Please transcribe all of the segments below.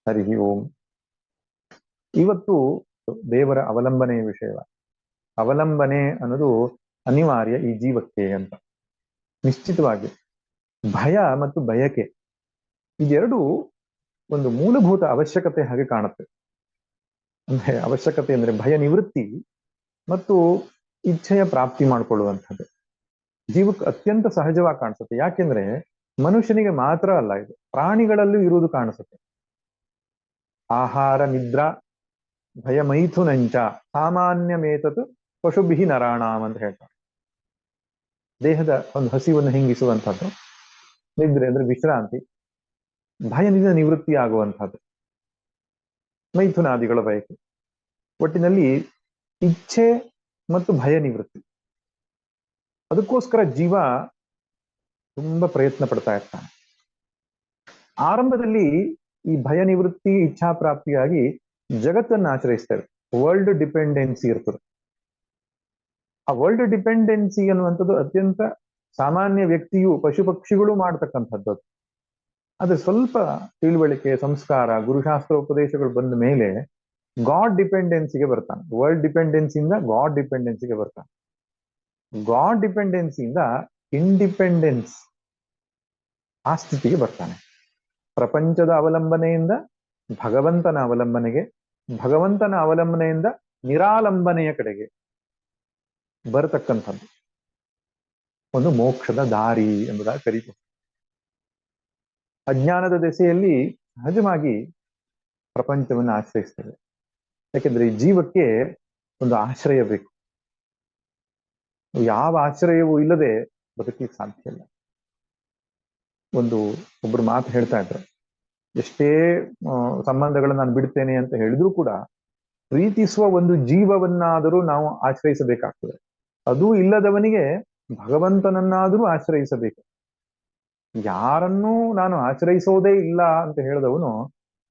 ಹರಿ ಓಂ. ಇವತ್ತು ದೇವರ ಅವಲಂಬನೆಯ ವಿಷಯ. ಅವಲಂಬನೆ ಅನ್ನೋದು ಅನಿವಾರ್ಯ ಈ ಜೀವಕ್ಕೆ ಅಂತ. ನಿಶ್ಚಿತವಾಗಿ ಭಯ ಮತ್ತು ಬಯಕೆ ಇದೆರಡು ಒಂದು ಮೂಲಭೂತ ಅವಶ್ಯಕತೆ ಹಾಗೆ ಕಾಣುತ್ತೆ. ಅಂದ್ರೆ ಅವಶ್ಯಕತೆ ಅಂದ್ರೆ ಭಯ ನಿವೃತ್ತಿ ಮತ್ತು ಇಚ್ಛೆಯ ಪ್ರಾಪ್ತಿ ಮಾಡಿಕೊಳ್ಳುವಂಥದ್ದು ಜೀವಕ್ಕೆ ಅತ್ಯಂತ ಸಹಜವಾಗಿ ಕಾಣಿಸುತ್ತೆ. ಯಾಕೆಂದ್ರೆ ಮನುಷ್ಯನಿಗೆ ಮಾತ್ರ ಅಲ್ಲ, ಇದು ಪ್ರಾಣಿಗಳಲ್ಲೂ ಇರುವುದು ಕಾಣಿಸುತ್ತೆ. ಆಹಾರ ನಿದ್ರಾ ಭಯ ಮೈಥುನಂಚ ಸಾಮಾನ್ಯಮೇತತ್ ಪಶುಭಿ ನರಾಣಾಮ್ ಅಂತ ಹೇಳ್ತಾರೆ. ದೇಹದ ಒಂದು ಹಸಿವನ್ನು ಹಿಂಗಿಸುವಂಥದ್ದು, ನಿದ್ರೆ ಅಂದ್ರೆ ವಿಶ್ರಾಂತಿ, ಭಯದಿಂದ ನಿವೃತ್ತಿ ಆಗುವಂಥದ್ದು, ಮೈಥುನಾದಿಗಳ ಬಯಕೆ. ಒಟ್ಟಿನಲ್ಲಿ ಇಚ್ಛೆ ಮತ್ತು ಭಯ ನಿವೃತ್ತಿ, ಅದಕ್ಕೋಸ್ಕರ ಜೀವ ತುಂಬಾ ಪ್ರಯತ್ನ ಪಡ್ತಾ ಇರ್ತಾನೆ. ಆರಂಭದಲ್ಲಿ ಈ ಭಯ ನಿವೃತ್ತಿ ಇಚ್ಛಾ ಪ್ರಾಪ್ತಿಯಾಗಿ ಜಗತ್ತನ್ನು ಆಶ್ರಯಿಸ್ತೇವೆ. ವರ್ಲ್ಡ್ ಡಿಪೆಂಡೆನ್ಸಿ ಇರ್ತದೆ. ಆ ವರ್ಲ್ಡ್ ಡಿಪೆಂಡೆನ್ಸಿ ಅನ್ನುವಂಥದ್ದು ಅತ್ಯಂತ ಸಾಮಾನ್ಯ ವ್ಯಕ್ತಿಯು ಪಶು ಪಕ್ಷಿಗಳು ಮಾಡ್ತಕ್ಕಂಥದ್ದು. ಆದ್ರೆ ಸ್ವಲ್ಪ ತಿಳುವಳಿಕೆ, ಸಂಸ್ಕಾರ, ಗುರುಶಾಸ್ತ್ರ ಉಪದೇಶಗಳು ಬಂದ ಮೇಲೆ ಗಾಡ್ ಡಿಪೆಂಡೆನ್ಸಿಗೆ ಬರ್ತಾನೆ. ವರ್ಲ್ಡ್ ಡಿಪೆಂಡೆನ್ಸಿಯಿಂದ ಗಾಡ್ ಡಿಪೆಂಡೆನ್ಸಿಗೆ ಬರ್ತಾನೆ. ಗಾಡ್ ಡಿಪೆಂಡೆನ್ಸಿಯಿಂದ ಇಂಡಿಪೆಂಡೆನ್ಸ್ ಆ ಸ್ಥಿತಿಗೆ ಬರ್ತಾನೆ. ಪ್ರಪಂಚದ ಅವಲಂಬನೆಯಿಂದ ಭಗವಂತನ ಅವಲಂಬನೆಗೆ, ಭಗವಂತನ ಅವಲಂಬನೆಯಿಂದ ನಿರಾಲಂಬನೆಯ ಕಡೆಗೆ ಬರತಕ್ಕಂಥದ್ದು ಒಂದು ಮೋಕ್ಷದ ದಾರಿ ಎಂಬುದಾಗಿ ಕರೀತಾರೆ. ಅಜ್ಞಾನದ ದೆಸೆಯಲ್ಲಿ ಸಹಜವಾಗಿ ಪ್ರಪಂಚವನ್ನು ಆಶ್ರಯಿಸ್ತೇವೆ. ಯಾಕೆಂದ್ರೆ ಈ ಜೀವಕ್ಕೆ ಒಂದು ಆಶ್ರಯ ಬೇಕು. ಯಾವ ಆಶ್ರಯವೂ ಇಲ್ಲದೆ ಬದುಕಲಿಕ್ಕೆ ಸಾಧ್ಯ ಇಲ್ಲ. ಒಬ್ರು ಮಾತು ಹೇಳ್ತಾ ಇದ್ರು, ಎಷ್ಟೇ ಸಂಬಂಧಗಳನ್ನು ನಾನು ಬಿಡ್ತೇನೆ ಅಂತ ಹೇಳಿದ್ರು ಕೂಡ ಪ್ರೀತಿಸುವ ಒಂದು ಜೀವವನ್ನಾದರೂ ನಾವು ಆಶ್ರಯಿಸಬೇಕಾಗ್ತದೆ. ಅದೂ ಇಲ್ಲದವನಿಗೆ ಭಗವಂತನನ್ನಾದರೂ ಆಶ್ರಯಿಸಬೇಕು. ಯಾರನ್ನೂ ನಾನು ಆಶ್ರಯಿಸೋದೇ ಇಲ್ಲ ಅಂತ ಹೇಳಿದವನು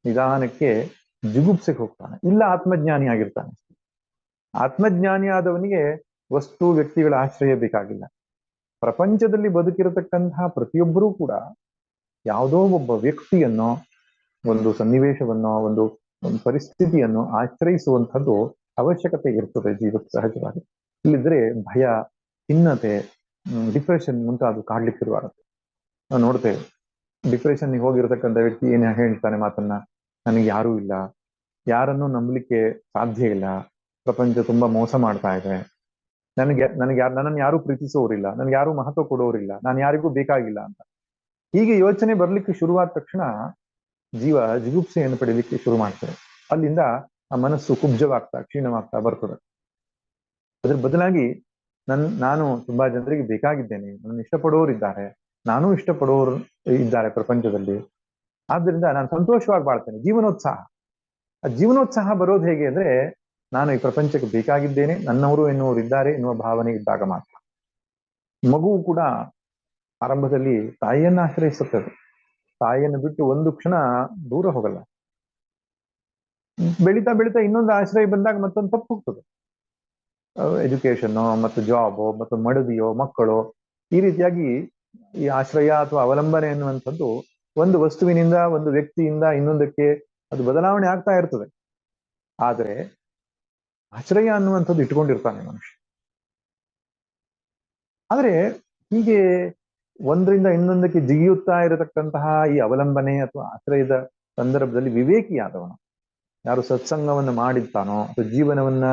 ನಿಧಾನಕ್ಕೆ ಜಿಗುಪ್ಸೆಗೆ ಹೋಗ್ತಾನೆ, ಇಲ್ಲ ಆತ್ಮಜ್ಞಾನಿ ಆಗಿರ್ತಾನೆ. ಆತ್ಮಜ್ಞಾನಿ ಆದವನಿಗೆ ವಸ್ತು ವ್ಯಕ್ತಿಗಳ ಆಶ್ರಯ ಬೇಕಾಗಿಲ್ಲ. ಪ್ರಪಂಚದಲ್ಲಿ ಬದುಕಿರತಕ್ಕಂತಹ ಪ್ರತಿಯೊಬ್ಬರೂ ಕೂಡ ಯಾವುದೋ ಒಬ್ಬ ವ್ಯಕ್ತಿಯನ್ನೋ, ಒಂದು ಸನ್ನಿವೇಶವನ್ನೋ, ಒಂದು ಪರಿಸ್ಥಿತಿಯನ್ನು ಆಶ್ರಯಿಸುವಂಥದ್ದು ಅವಶ್ಯಕತೆ ಇರ್ತದೆ ಜೀವಕ್ಕೆ ಸಹಜವಾಗಿ. ಇಲ್ಲಿದ್ರೆ ಭಯ, ಖಿನ್ನತೆ, ಡಿಪ್ರೆಷನ್ ಮುಂತಾದ ಕಾಡ್ಲಿಕ್ಕೆ ಶುರುವಾಗುತ್ತೆ. ನಾವು ನೋಡ್ತೇವೆ, ಡಿಪ್ರೆಷನ್ಗೆ ಹೋಗಿರತಕ್ಕಂಥ ವ್ಯಕ್ತಿ ಏನ್ ಹೇಳ್ತಾನೆ ಮಾತನ್ನ, ನನಗೆ ಯಾರೂ ಇಲ್ಲ, ಯಾರನ್ನೂ ನಂಬಲಿಕ್ಕೆ ಸಾಧ್ಯ ಇಲ್ಲ, ಪ್ರಪಂಚ ತುಂಬಾ ಮೋಸ ಮಾಡ್ತಾ ಇದೆ, ನನ್ನನ್ನು ಯಾರು ಪ್ರೀತಿಸೋರಿಲ್ಲ, ನನ್ಗೆ ಯಾರು ಮಹತ್ವ ಕೊಡೋರಿಲ್ಲ, ನಾನು ಯಾರಿಗೂ ಬೇಕಾಗಿಲ್ಲ ಅಂತ ಹೀಗೆ ಯೋಚನೆ ಬರ್ಲಿಕ್ಕೆ ಶುರುವಾದ ತಕ್ಷಣ ಜೀವ ಜಿಗುಪ್ಸೆಯನ್ನು ಪಡೀಲಿಕ್ಕೆ ಶುರು ಮಾಡ್ತದೆ. ಅಲ್ಲಿಂದ ಆ ಮನಸ್ಸು ಕುಬ್ಜವಾಗ್ತಾ, ಕ್ಷೀಣವಾಗ್ತಾ ಬರ್ತದೆ. ಅದ್ರ ಬದಲಾಗಿ ನಾನು ತುಂಬಾ ಜನರಿಗೆ ಬೇಕಾಗಿದ್ದೇನೆ, ನನ್ನ ಇಷ್ಟಪಡೋರಿದ್ದಾರೆ, ನಾನೂ ಇಷ್ಟಪಡೋರು ಇದ್ದಾರೆ ಪ್ರಪಂಚದಲ್ಲಿ, ಆದ್ರಿಂದ ನಾನು ಸಂತೋಷವಾಗಿ ಬಾಳ್ತೇನೆ. ಜೀವನೋತ್ಸಾಹ. ಆ ಜೀವನೋತ್ಸಾಹ ಬರೋದು ಹೇಗೆ ಅಂದ್ರೆ, ನಾನು ಈ ಪ್ರಪಂಚಕ್ಕೆ ಬೇಕಾಗಿದ್ದೇನೆ, ನನ್ನವರು ಎನ್ನುವರು ಇದ್ದಾರೆ ಎನ್ನುವ ಭಾವನೆ ಇದ್ದಾಗ ಮಾತ್ರ. ಮಗುವು ಕೂಡ ಆರಂಭದಲ್ಲಿ ತಾಯಿಯನ್ನ ಆಶ್ರಯಿಸುತ್ತದೆ. ತಾಯಿಯನ್ನು ಬಿಟ್ಟು ಒಂದು ಕ್ಷಣ ದೂರ ಹೋಗಲ್ಲ. ಬೆಳೀತಾ ಬೆಳೀತಾ ಇನ್ನೊಂದು ಆಶ್ರಯ ಬಂದಾಗ ಮತ್ತೊಂದು ತಪ್ಪು ಹೋಗ್ತದೆ. ಎಜುಕೇಶನ್ ಮತ್ತು ಜಾಬ್ ಮತ್ತು ಮಡದಿಯೋ ಮಕ್ಕಳು, ಈ ರೀತಿಯಾಗಿ ಈ ಆಶ್ರಯ ಅಥವಾ ಅವಲಂಬನೆ ಎನ್ನುವಂಥದ್ದು ಒಂದು ವಸ್ತುವಿನಿಂದ, ಒಂದು ವ್ಯಕ್ತಿಯಿಂದ ಇನ್ನೊಂದಕ್ಕೆ ಅದು ಬದಲಾವಣೆ ಆಗ್ತಾ ಇರ್ತದೆ. ಆದರೆ ಆಶ್ರಯ ಅನ್ನುವಂಥದ್ದು ಇಟ್ಕೊಂಡಿರ್ತಾನೆ ಮನುಷ್ಯ. ಆದರೆ ಹೀಗೆ ಒಂದರಿಂದ ಇನ್ನೊಂದಕ್ಕೆ ಜಿಗಿಯುತ್ತಾ ಇರತಕ್ಕಂತಹ ಈ ಅವಲಂಬನೆ ಅಥವಾ ಆಶ್ರಯದ ಸಂದರ್ಭದಲ್ಲಿ ವಿವೇಕಿಯಾದವನು, ಯಾರು ಸತ್ಸಂಗವನ್ನು ಮಾಡಿರ್ತಾನೋ ಅಥವಾ ಜೀವನವನ್ನ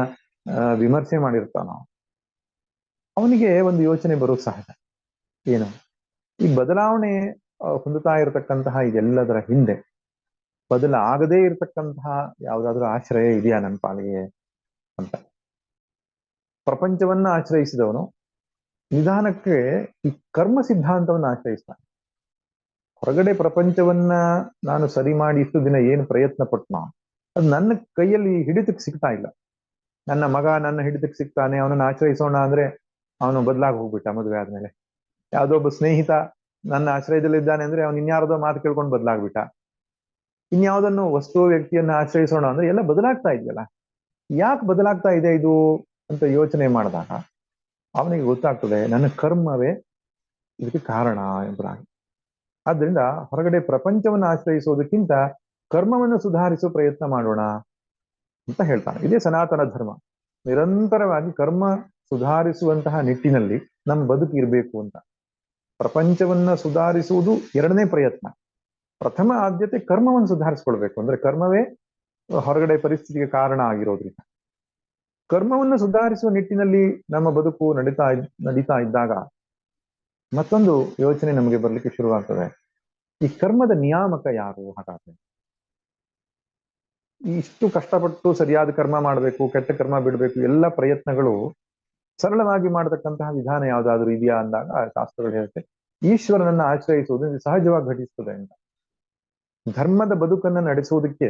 ವಿಮರ್ಶೆ ಮಾಡಿರ್ತಾನೋ, ಅವನಿಗೆ ಒಂದು ಯೋಚನೆ ಬರೋದು ಸಹಜ. ಏನು, ಈ ಬದಲಾವಣೆ ಹೊಂದುತ್ತಾ ಇರತಕ್ಕಂತಹ ಇದೆಲ್ಲದರ ಹಿಂದೆ ಬದಲಾಗದೇ ಇರತಕ್ಕಂತಹ ಯಾವುದಾದ್ರೂ ಆಶ್ರಯ ಇದೆಯಾ ನನ್ನ ಪಾಲಿಗೆ ಅಂತ. ಪ್ರಪಂಚವನ್ನ ಆಶ್ರಯಿಸಿದವನು ನಿಧಾನಕ್ಕೆ ಈ ಕರ್ಮ ಸಿದ್ಧಾಂತವನ್ನು ಆಶ್ರಯಿಸ್ತಾನೆ. ಹೊರಗಡೆ ಪ್ರಪಂಚವನ್ನ ನಾನು ಸರಿ ಮಾಡಿ ಇಷ್ಟು ದಿನ ಏನು ಪ್ರಯತ್ನ ಪಟ್ನೋ ಅದು ನನ್ನ ಕೈಯಲ್ಲಿ ಹಿಡಿತಕ್ಕೆ ಸಿಗ್ತಾ ಇಲ್ಲ. ನನ್ನ ಮಗ ನನ್ನ ಹಿಡಿತಕ್ಕೆ ಸಿಗ್ತಾನೆ, ಅವನನ್ನು ಆಶ್ರಯಿಸೋಣ ಅಂದ್ರೆ ಅವನು ಬದಲಾಗಿ ಹೋಗ್ಬಿಟ್ಟ ಮದುವೆ ಆದ್ಮೇಲೆ. ಯಾವುದೋ ಒಬ್ಬ ಸ್ನೇಹಿತ ನನ್ನ ಆಶ್ರಯದಲ್ಲಿದ್ದಾನೆ ಅಂದ್ರೆ ಅವನು ಇನ್ಯಾವುದೋ ಮಾತು ಕೇಳ್ಕೊಂಡು ಬದಲಾಗ್ಬಿಟ್ಟ. ಇನ್ಯಾವುದನ್ನು ವಸ್ತು ವ್ಯಕ್ತಿಯನ್ನ ಆಶ್ರಯಿಸೋಣ ಅಂದ್ರೆ ಎಲ್ಲ ಬದಲಾಗ್ತಾ ಇದೆಯಲ್ಲ, ಯಾಕೆ ಬದಲಾಗ್ತಾ ಇದೆ ಇದು ಅಂತ ಯೋಚನೆ ಮಾಡಿದಾಗ ಅವನಿಗೆ ಗೊತ್ತಾಗ್ತದೆ, ನನ್ನ ಕರ್ಮವೇ ಇದಕ್ಕೆ ಕಾರಣ ಎಂಬುದಾಗಿ. ಆದ್ರಿಂದ ಹೊರಗಡೆ ಪ್ರಪಂಚವನ್ನು ಆಶ್ರಯಿಸೋದಕ್ಕಿಂತ ಕರ್ಮವನ್ನು ಸುಧಾರಿಸುವ ಪ್ರಯತ್ನ ಮಾಡೋಣ ಅಂತ ಹೇಳ್ತಾನೆ. ಇದೇ ಸನಾತನ ಧರ್ಮ. ನಿರಂತರವಾಗಿ ಕರ್ಮ ಸುಧಾರಿಸುವಂತಹ ನಿಟ್ಟಿನಲ್ಲಿ ನಮ್ಮ ಬದುಕು ಇರಬೇಕು ಅಂತ. ಪ್ರಪಂಚವನ್ನ ಸುಧಾರಿಸುವುದು ಎರಡನೇ ಪ್ರಯತ್ನ. ಪ್ರಥಮ ಆದ್ಯತೆ ಕರ್ಮವನ್ನು ಸುಧಾರಿಸ್ಕೊಳ್ಬೇಕು. ಅಂದ್ರೆ ಕರ್ಮವೇ ಹೊರಗಡೆ ಪರಿಸ್ಥಿತಿಗೆ ಕಾರಣ ಆಗಿರೋದ್ರಿಂದ ಕರ್ಮವನ್ನು ಸುಧಾರಿಸುವ ನಿಟ್ಟಿನಲ್ಲಿ ನಮ್ಮ ಬದುಕು ನಡೀತಾ ಇದ್ದಾಗ ಮತ್ತೊಂದು ಯೋಚನೆ ನಮಗೆ ಬರ್ಲಿಕ್ಕೆ ಶುರುವಾಗ್ತದೆ. ಈ ಕರ್ಮದ ನಿಯಾಮಕ ಯಾರು? ಹಾಗಾದ್ರೆ ಇಷ್ಟು ಕಷ್ಟಪಟ್ಟು ಸರಿಯಾದ ಕರ್ಮ ಮಾಡಬೇಕು, ಕೆಟ್ಟ ಕರ್ಮ ಬಿಡಬೇಕು, ಎಲ್ಲ ಪ್ರಯತ್ನಗಳು ಸರಳವಾಗಿ ಮಾಡತಕ್ಕಂತಹ ವಿಧಾನ ಯಾವ್ದಾದ್ರು ಇದೆಯಾ ಅಂದಾಗ ಶಾಸ್ತ್ರಗಳು ಹೇಳುತ್ತೆ ಈಶ್ವರನನ್ನ ಆಶ್ರಯಿಸುವುದು ಸಹಜವಾಗಿ ಘಟಿಸ್ತದೆ ಅಂತ. ಧರ್ಮದ ಬದುಕನ್ನ ನಡೆಸುವುದಕ್ಕೆ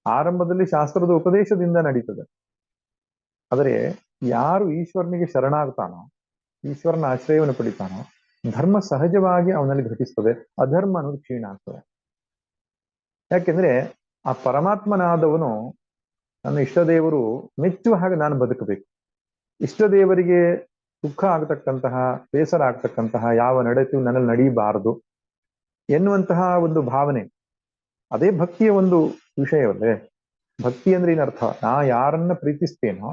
ಆರಂಭದಲ್ಲಿ ಶಾಸ್ತ್ರದ ಉಪದೇಶದಿಂದ ನಡೀತದೆ. ಆದರೆ ಯಾರು ಈಶ್ವರನಿಗೆ ಶರಣಾಗ್ತಾನೋ, ಈಶ್ವರನ ಆಶ್ರಯವನ್ನು ಪಡಿತಾನೋ, ಧರ್ಮ ಸಹಜವಾಗಿ ಅವನಲ್ಲಿ ಘಟಿಸ್ತದೆ, ಅಧರ್ಮ ಅನ್ನೋದು ಕ್ಷೀಣ ಆಗ್ತದೆ. ಯಾಕೆಂದ್ರೆ ಆ ಪರಮಾತ್ಮನಾದವನು ನನ್ನ ಇಷ್ಟದೇವರು ಮೆಚ್ಚುವ ಹಾಗೆ ನಾನು ಬದುಕಬೇಕು. ಇಷ್ಟದೇವರಿಗೆ ದುಃಖ ಆಗತಕ್ಕಂತಹ, ಬೇಸರ ಆಗ್ತಕ್ಕಂತಹ ಯಾವ ನಡೆತು ನನ್ನಲ್ಲಿ ನಡೀಬಾರದು ಎನ್ನುವಂತಹ ಒಂದು ಭಾವನೆ, ಅದೇ ಭಕ್ತಿಯ ಒಂದು ವಿಷಯವಲ್ಲೇ. ಭಕ್ತಿ ಅಂದ್ರೆ ಏನರ್ಥ? ನಾ ಯಾರನ್ನ ಪ್ರೀತಿಸ್ತೇನೋ,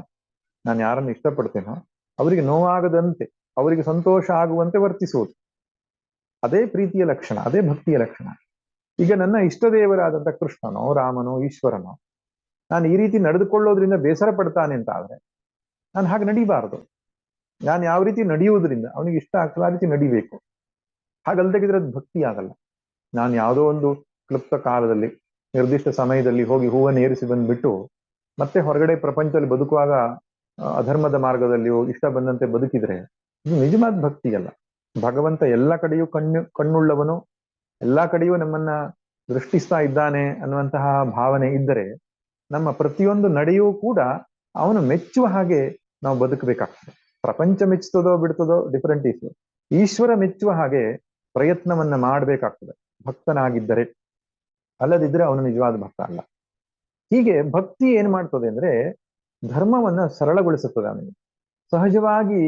ನಾನು ಯಾರನ್ನ ಇಷ್ಟಪಡ್ತೇನೋ ಅವರಿಗೆ ನೋವಾಗದಂತೆ, ಅವರಿಗೆ ಸಂತೋಷ ಆಗುವಂತೆ ವರ್ತಿಸುವುದು. ಅದೇ ಪ್ರೀತಿಯ ಲಕ್ಷಣ, ಅದೇ ಭಕ್ತಿಯ ಲಕ್ಷಣ. ಈಗ ನನ್ನ ಇಷ್ಟದೇವರಾದಂಥ ಕೃಷ್ಣನೋ, ರಾಮನೋ, ಈಶ್ವರನೋ ನಾನು ಈ ರೀತಿ ನಡೆದುಕೊಳ್ಳೋದ್ರಿಂದ ಬೇಸರ ಪಡ್ತಾನೆ ಅಂತ ಆದ್ರೆ ನಾನು ಹಾಗೆ ನಡೀಬಾರದು. ನಾನು ಯಾವ ರೀತಿ ನಡೆಯುವುದರಿಂದ ಅವನಿಗೆ ಇಷ್ಟ ಆಗ್ತದೆ ಆ ರೀತಿ ನಡಿಬೇಕು. ಹಾಗಲ್ದಾಗಿದ್ರೆ ಅದು ಭಕ್ತಿ ಆಗಲ್ಲ. ನಾನು ಯಾವುದೋ ಒಂದು ಕ್ಲುಪ್ತ ಕಾಲದಲ್ಲಿ ನಿರ್ದಿಷ್ಟ ಸಮಯದಲ್ಲಿ ಹೋಗಿ ಹೂವನ್ನು ಏರಿಸಿ ಬಂದ್ಬಿಟ್ಟು ಮತ್ತೆ ಹೊರಗಡೆ ಪ್ರಪಂಚದಲ್ಲಿ ಬದುಕುವಾಗ ಅಧರ್ಮದ ಮಾರ್ಗದಲ್ಲಿಯೋ ಇಷ್ಟ ಬಂದಂತೆ ಬದುಕಿದ್ರೆ ಇದು ನಿಜವಾದ ಭಕ್ತಿ ಅಲ್ಲ. ಭಗವಂತ ಎಲ್ಲ ಕಡೆಯೂ ಕಣ್ಣುಳ್ಳವನು, ಎಲ್ಲಾ ಕಡೆಯೂ ನಮ್ಮನ್ನ ದೃಷ್ಟಿಸ್ತಾ ಇದ್ದಾನೆ ಅನ್ನುವಂತಹ ಭಾವನೆ ಇದ್ದರೆ ನಮ್ಮ ಪ್ರತಿಯೊಂದು ನಡೆಯೂ ಕೂಡ ಅವನು ಮೆಚ್ಚುವ ಹಾಗೆ ನಾವು ಬದುಕಬೇಕಾಗ್ತದೆ. ಪ್ರಪಂಚ ಮೆಚ್ಚುತ್ತದೋ ಬಿಡ್ತದೋ ಡಿಫರೆಂಟ್ ಇಶ್ಯೂ. ಈಶ್ವರ ಮೆಚ್ಚುವ ಹಾಗೆ ಪ್ರಯತ್ನವನ್ನ ಮಾಡಬೇಕಾಗ್ತದೆ ಭಕ್ತನಾಗಿದ್ದರೆ. ಅಲ್ಲದಿದ್ರೆ ಅವನು ನಿಜವಾದ ಭಕ್ತ ಅಲ್ಲ. ಹೀಗೆ ಭಕ್ತಿ ಏನ್ ಮಾಡ್ತದೆ ಅಂದ್ರೆ ಧರ್ಮವನ್ನ ಸರಳಗೊಳಿಸುತ್ತದೆ, ಅವನಿಗೆ ಸಹಜವಾಗಿ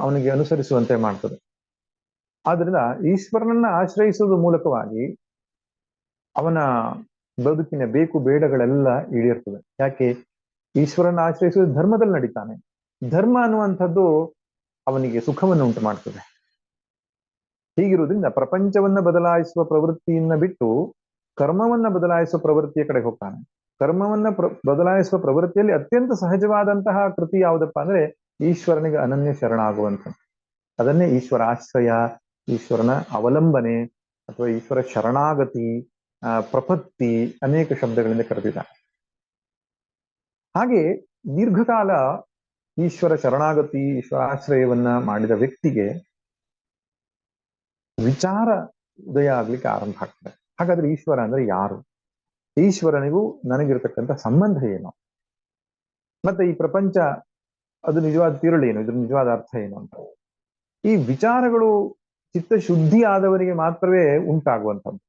ಅವನಿಗೆ ಅನುಸರಿಸುವಂತೆ ಮಾಡ್ತದೆ. ಆದ್ರಿಂದ ಈಶ್ವರನನ್ನ ಆಶ್ರಯಿಸುವುದ ಮೂಲಕವಾಗಿ ಅವನ ಬದುಕಿನ ಬೇಕು ಬೇಡಗಳೆಲ್ಲ ಈಡೇರ್ತದೆ. ಯಾಕೆ? ಈಶ್ವರನ ಆಶ್ರಯಿಸುವುದು ಧರ್ಮದಲ್ಲಿ ನಡೀತಾನೆ. ಧರ್ಮ ಅನ್ನುವಂಥದ್ದು ಅವನಿಗೆ ಸುಖವನ್ನು ಉಂಟು ಮಾಡ್ತದೆ. ಹೀಗಿರುವುದರಿಂದ ಪ್ರಪಂಚವನ್ನ ಬದಲಾಯಿಸುವ ಪ್ರವೃತ್ತಿಯನ್ನ ಬಿಟ್ಟು ಕರ್ಮವನ್ನ ಬದಲಾಯಿಸುವ ಪ್ರವೃತ್ತಿಯ ಕಡೆ ಹೋಗ್ತಾನೆ. ಕರ್ಮವನ್ನ ಬದಲಾಯಿಸುವ ಪ್ರವೃತ್ತಿಯಲ್ಲಿ ಅತ್ಯಂತ ಸಹಜವಾದಂತಹ ಕೃತಿ ಯಾವುದಪ್ಪ ಅಂದ್ರೆ ಈಶ್ವರನಿಗೆ ಅನನ್ಯ ಶರಣಾಗುವಂಥ. ಅದನ್ನೇ ಈಶ್ವರಾಶ್ರಯ, ಈಶ್ವರನ ಅವಲಂಬನೆ ಅಥವಾ ಈಶ್ವರ ಶರಣಾಗತಿ, ಪ್ರಪತ್ತಿ ಅನೇಕ ಶಬ್ದಗಳಿಂದ ಕರೆದಿದ್ದಾರೆ. ಹಾಗೆ ದೀರ್ಘಕಾಲ ಈಶ್ವರ ಶರಣಾಗತಿ, ಈಶ್ವರಾಶ್ರಯವನ್ನ ಮಾಡಿದ ವ್ಯಕ್ತಿಗೆ ವಿಚಾರ ಉದಯ ಆಗ್ಲಿಕ್ಕೆ ಆರಂಭ ಆಗ್ತದೆ. ಹಾಗಾದ್ರೆ ಈಶ್ವರ ಅಂದ್ರೆ ಯಾರು? ಈಶ್ವರನಿಗೂ ನನಗಿರತಕ್ಕಂಥ ಸಂಬಂಧ ಏನು? ಮತ್ತೆ ಈ ಪ್ರಪಂಚ ಅದು ನಿಜವಾದ ತಿರುಳು ಏನು? ಇದ್ರ ನಿಜವಾದ ಅರ್ಥ ಏನು ಅಂತ ಈ ವಿಚಾರಗಳು ಚಿತ್ತಶುದ್ಧಿ ಆದವರಿಗೆ ಮಾತ್ರವೇ ಉಂಟಾಗುವಂಥದ್ದು.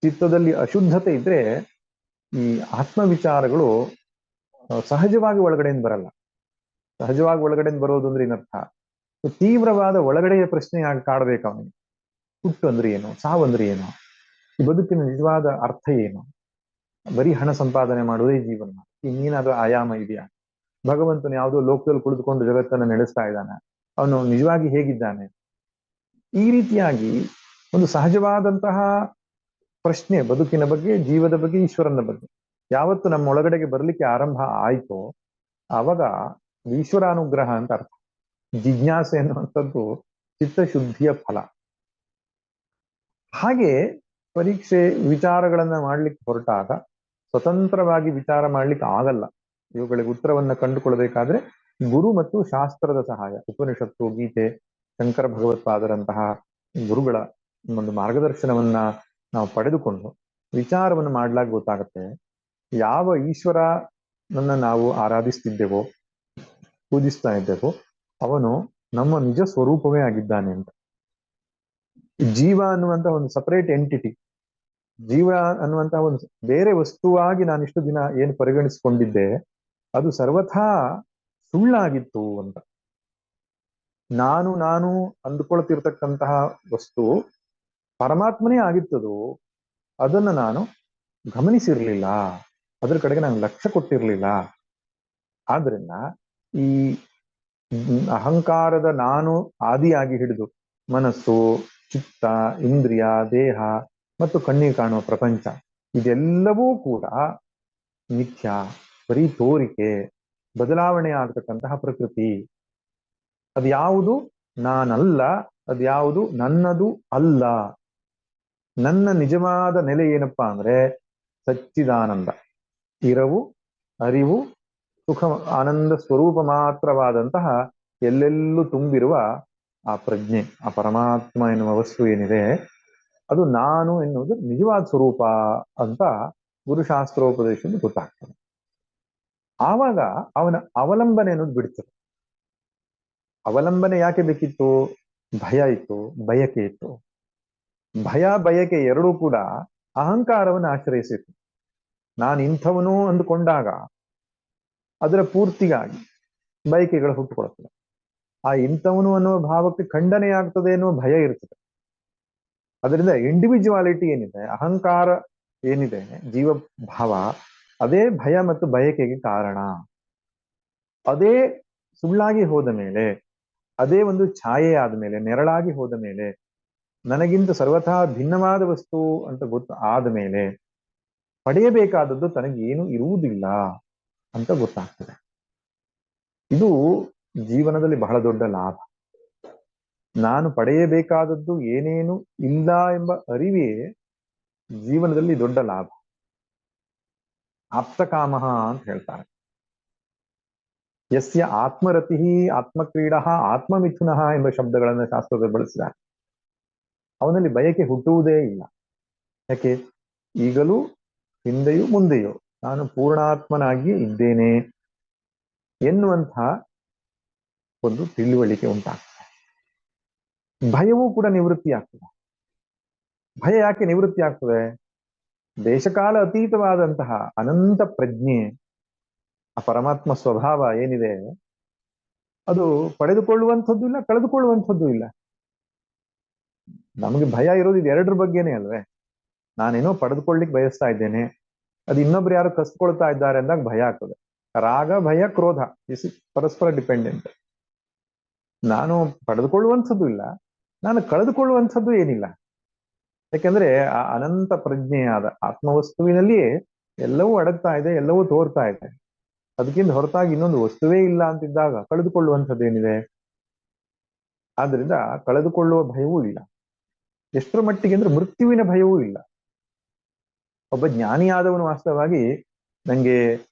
ಚಿತ್ತದಲ್ಲಿ ಅಶುದ್ಧತೆ ಇದ್ರೆ ಈ ಆತ್ಮವಿಚಾರಗಳು ಸಹಜವಾಗಿ ಒಳಗಡೆಯಿಂದ ಬರಲ್ಲ. ಸಹಜವಾಗಿ ಒಳಗಡೆಯಿಂದ ಬರೋದು ಅಂದ್ರೆ ಏನರ್ಥ? ತೀವ್ರವಾದ ಒಳಗಡೆಯ ಪ್ರಶ್ನೆ ಆಗಿ ಕಾಡ್ಬೇಕು ಅವನಿಗೆ. ಹುಟ್ಟು ಅಂದ್ರೆ ಏನು? ಸಾವು ಅಂದ್ರೆ ಏನು? ಈ ಬದುಕಿನ ನಿಜವಾದ ಅರ್ಥ ಏನು? ಬರೀ ಹಣ ಸಂಪಾದನೆ ಮಾಡುವುದೇ ಜೀವನ, ಇನ್ನೇನಾದ್ರೂ ಆಯಾಮ ಇದೆಯಾ? ಭಗವಂತನು ಯಾವುದೋ ಲೋಕದಲ್ಲಿ ಕುಳಿತುಕೊಂಡು ಜಗತ್ತನ್ನು ನಡೆಸ್ತಾ ಇದ್ದಾನೆ, ಅವನು ನಿಜವಾಗಿ ಹೇಗಿದ್ದಾನೆ? ಈ ರೀತಿಯಾಗಿ ಒಂದು ಸಹಜವಾದಂತಹ ಪ್ರಶ್ನೆ ಬದುಕಿನ ಬಗ್ಗೆ, ಜೀವದ ಬಗ್ಗೆ, ಈಶ್ವರನ ಬಗ್ಗೆ ಯಾವತ್ತು ನಮ್ಮ ಒಳಗಡೆಗೆ ಬರ್ಲಿಕ್ಕೆ ಆರಂಭ ಆಯ್ತೋ ಆವಾಗ ಈಶ್ವರಾನುಗ್ರಹ ಅಂತ ಅರ್ಥ. ಜಿಜ್ಞಾಸೆ ಅನ್ನುವಂಥದ್ದು ಚಿತ್ತಶುದ್ಧಿಯ ಫಲ. ಹಾಗೆ ಪರೀಕ್ಷೆ ವಿಚಾರಗಳನ್ನ ಮಾಡ್ಲಿಕ್ಕೆ ಹೊರಟಾಗ ಸ್ವತಂತ್ರವಾಗಿ ವಿಚಾರ ಮಾಡ್ಲಿಕ್ಕೆ ಆಗಲ್ಲ. ಇವುಗಳಿಗೆ ಉತ್ತರವನ್ನ ಕಂಡುಕೊಳ್ಬೇಕಾದ್ರೆ ಗುರು ಮತ್ತು ಶಾಸ್ತ್ರದ ಸಹಾಯ, ಉಪನಿಷತ್ತು, ಗೀತೆ, ಶಂಕರ ಭಗವತ್ಪಾದರಂತಹ ಗುರುಗಳ ಒಂದು ಮಾರ್ಗದರ್ಶನವನ್ನ ನಾವು ಪಡೆದುಕೊಂಡು ವಿಚಾರವನ್ನು ಮಾಡ್ಲಾಗ ಗೊತ್ತಾಗುತ್ತೆ ಯಾವ ಈಶ್ವರ ನನ್ನ ನಾವು ಆರಾಧಿಸ್ತಿದ್ದೇವೋ, ಪೂಜಿಸ್ತಾ ಇದ್ದೇವೋ ಅವನು ನಮ್ಮ ನಿಜ ಸ್ವರೂಪವೇ ಆಗಿದ್ದಾನೆ ಅಂತ. ಜೀವ ಅನ್ನುವಂತಹ ಒಂದು ಸಪರೇಟ್ ಎಂಟಿಟಿ, ಜೀವ ಅನ್ನುವಂತಹ ಒಂದು ಬೇರೆ ವಸ್ತುವಾಗಿ ನಾನಿಷ್ಟು ದಿನ ಏನು ಪರಿಗಣಿಸಿಕೊಂಡಿದ್ದೆ ಅದು ಸರ್ವಥಾ ಸುಳ್ಳಾಗಿತ್ತು ಅಂತ. ನಾನು ನಾನು ಅಂದುಕೊಳ್ತಿರ್ತಕ್ಕಂತಹ ವಸ್ತು ಪರಮಾತ್ಮನೇ ಆಗಿತ್ತದು. ಅದನ್ನು ನಾನು ಗಮನಿಸಿರ್ಲಿಲ್ಲ, ಅದ್ರ ಕಡೆಗೆ ನಾನು ಲಕ್ಷ್ಯ ಕೊಟ್ಟಿರ್ಲಿಲ್ಲ. ಆದ್ರಿಂದ ಈ ಅಹಂಕಾರದ ನಾನು ಆದಿಯಾಗಿ ಹಿಡಿದು ಮನಸ್ಸು, ಚಿತ್ತ, ಇಂದ್ರಿಯ, ದೇಹ ಮತ್ತು ಕಣ್ಣಿಗೆ ಕಾಣುವ ಪ್ರಪಂಚ ಇದೆಲ್ಲವೂ ಕೂಡ ಮಿಥ್ಯ, ಬರೀ ತೋರಿಕೆ, ಬದಲಾವಣೆ ಆಗ್ತಕ್ಕಂತಹ ಪ್ರಕೃತಿ. ಅದ್ಯಾವುದು ನಾನಲ್ಲ, ಅದ್ಯಾವುದು ನನ್ನದು ಅಲ್ಲ. ನನ್ನ ನಿಜವಾದ ನೆಲೆ ಏನಪ್ಪಾ ಅಂದ್ರೆ ಸಚ್ಚಿದಾನಂದ, ಇರವು, ಅರಿವು, ಸುಖ, ಆನಂದ ಸ್ವರೂಪ ಮಾತ್ರವಾದಂತಹ ಎಲ್ಲೆಲ್ಲೂ ತುಂಬಿರುವ ಆ ಪ್ರಜ್ಞೆ, ಆ ಪರಮಾತ್ಮ ಎನ್ನುವ ವಸ್ತು ಏನಿದೆ ಅದು ನಾನು ಎನ್ನುವುದು ನಿಜವಾದ ಸ್ವರೂಪ ಅಂತ ಗುರುಶಾಸ್ತ್ರೋಪದೇಶದಿಂದ ಗೊತ್ತಾಗ್ತದೆ. ಆವಾಗ ಅವನ ಅವಲಂಬನೆ ಅನ್ನೋದು ಬಿಡ್ತದೆ. ಅವಲಂಬನೆ ಯಾಕೆ ಬೇಕಿತ್ತು? ಭಯ ಇತ್ತು, ಬಯಕೆ ಇತ್ತು. ಭಯ ಬಯಕೆ ಎರಡೂ ಕೂಡ ಅಹಂಕಾರವನ್ನು ಆಶ್ರಯಿಸಿತ್ತು. ನಾನು ಇಂಥವನು ಅಂದುಕೊಂಡಾಗ ಅದರ ಪೂರ್ತಿಗಾಗಿ ಬಯಕೆಗಳು ಹುಟ್ಟುಕೊಳ್ತದೆ. ಆ ಇಂಥವನು ಅನ್ನುವ ಭಾವಕ್ಕೆ ಖಂಡನೆ ಆಗ್ತದೆ ಅನ್ನುವ ಭಯ ಇರ್ತದೆ. ಅದರಿಂದ ಇಂಡಿವಿಜುವಾಲಿಟಿ ಏನಿದೆ, ಅಹಂಕಾರ ಏನಿದೆ, ಜೀವ ಭಾವ, ಅದೇ ಭಯ ಮತ್ತು ಬಯಕೆಗೆ ಕಾರಣ. ಅದೇ ಸುಳ್ಳಾಗಿ ಹೋದ ಮೇಲೆ, ಅದೇ ಒಂದು ಛಾಯೆ ಆದ ಮೇಲೆ, ನೆರಳಾಗಿ ಹೋದ ಮೇಲೆ, ನನಗಿಂತ ಸರ್ವಥಾ ಭಿನ್ನವಾದ ವಸ್ತು ಅಂತ ಗೊತ್ತು ಆದ ಮೇಲೆ ಪಡೆಯಬೇಕಾದದ್ದು ತನಗೇನು ಇರುವುದಿಲ್ಲ ಅಂತ ಗೊತ್ತಾಗ್ತದೆ. ಇದು ಜೀವನದಲ್ಲಿ ಬಹಳ ದೊಡ್ಡ ಲಾಭ. ನಾನು ಪಡೆಯಬೇಕಾದದ್ದು ಏನೇನು ಇಲ್ಲ ಎಂಬ ಅರಿವೇ ಜೀವನದಲ್ಲಿ ದೊಡ್ಡ ಲಾಭ. ಆಪ್ತಕಾಮಃ ಅಂತ ಹೇಳ್ತಾರೆ. ಯಸ್ಯ ಆತ್ಮರತಿ, ಆತ್ಮಕ್ರೀಡ, ಆತ್ಮಮಿಥುನ ಎಂಬ ಶಬ್ದಗಳನ್ನು ಶಾಸ್ತ್ರದಲ್ಲಿ ಬಳಸಿದ್ದಾರೆ. ಅವನಲ್ಲಿ ಬಯಕೆ ಹುಟ್ಟುವುದೇ ಇಲ್ಲ. ಯಾಕೆ? ಈಗಲೂ ಹಿಂದೆಯೂ ಮುಂದೆಯೂ ನಾನು ಪೂರ್ಣಾತ್ಮನಾಗಿ ಇದ್ದೇನೆ ಎನ್ನುವಂತಹ ಒಂದು ತಿಳುವಳಿಕೆ ಉಂಟಾಗ್ತದೆ. ಭಯವೂ ಕೂಡ ನಿವೃತ್ತಿ ಆಗ್ತದೆ. ಭಯ ಯಾಕೆ ನಿವೃತ್ತಿ ಆಗ್ತದೆ? ದೇಶಕಾಲ ಅತೀತವಾದಂತಹ ಅನಂತ ಪ್ರಜ್ಞೆ, ಆ ಪರಮಾತ್ಮ ಸ್ವಭಾವ ಏನಿದೆ ಅದು ಪಡೆದುಕೊಳ್ಳುವಂಥದ್ದು ಇಲ್ಲ, ಕಳೆದುಕೊಳ್ಳುವಂಥದ್ದು ಇಲ್ಲ. ನಮಗೆ ಭಯ ಇರೋದು ಇದು ಎರಡರ ಬಗ್ಗೆನೇ ಅಲ್ವೇ. ನಾನೇನೋ ಪಡೆದುಕೊಳ್ಳಿಕ್ ಬಯಸ್ತಾ ಇದ್ದೇನೆ, ಅದು ಇನ್ನೊಬ್ರು ಯಾರು ಕಸ್ಕೊಳ್ತಾ ಇದ್ದಾರೆ ಅಂದಾಗ ಭಯ ಆಗ್ತದೆ. ರಾಗ, ಭಯ, ಕ್ರೋಧ ಇಸ್ ಪರಸ್ಪರ ಡಿಪೆಂಡೆಂಟ್. ನಾನು ಪಡೆದುಕೊಳ್ಳುವಂಥದ್ದು ಇಲ್ಲ, ನಾನು ಕಳೆದುಕೊಳ್ಳುವಂಥದ್ದು ಏನಿಲ್ಲ. ಯಾಕೆಂದ್ರೆ ಆ ಅನಂತ ಪ್ರಜ್ಞೆಯಾದ ಆತ್ಮವಸ್ತುವಿನಲ್ಲಿಯೇ ಎಲ್ಲವೂ ಅಡಗ್ತಾ ಇದೆ, ಎಲ್ಲವೂ ತೋರ್ತಾ ಇದೆ. ಅದಕ್ಕಿಂತ ಹೊರತಾಗಿ ಇನ್ನೊಂದು ವಸ್ತುವೇ ಇಲ್ಲ ಅಂತಿದ್ದಾಗ ಕಳೆದುಕೊಳ್ಳುವಂಥದ್ದೇನಿದೆ? ಆದ್ರಿಂದ ಕಳೆದುಕೊಳ್ಳುವ ಭಯವೂ ಇಲ್ಲ. ಎಷ್ಟರ ಮಟ್ಟಿಗೆ ಅಂದ್ರೆ ಮೃತ್ಯುವಿನ ಭಯವೂ ಇಲ್ಲ. ಒಬ್ಬ ಜ್ಞಾನಿಯಾದವನು ವಾಸ್ತವವಾಗಿ ನಂಗೆ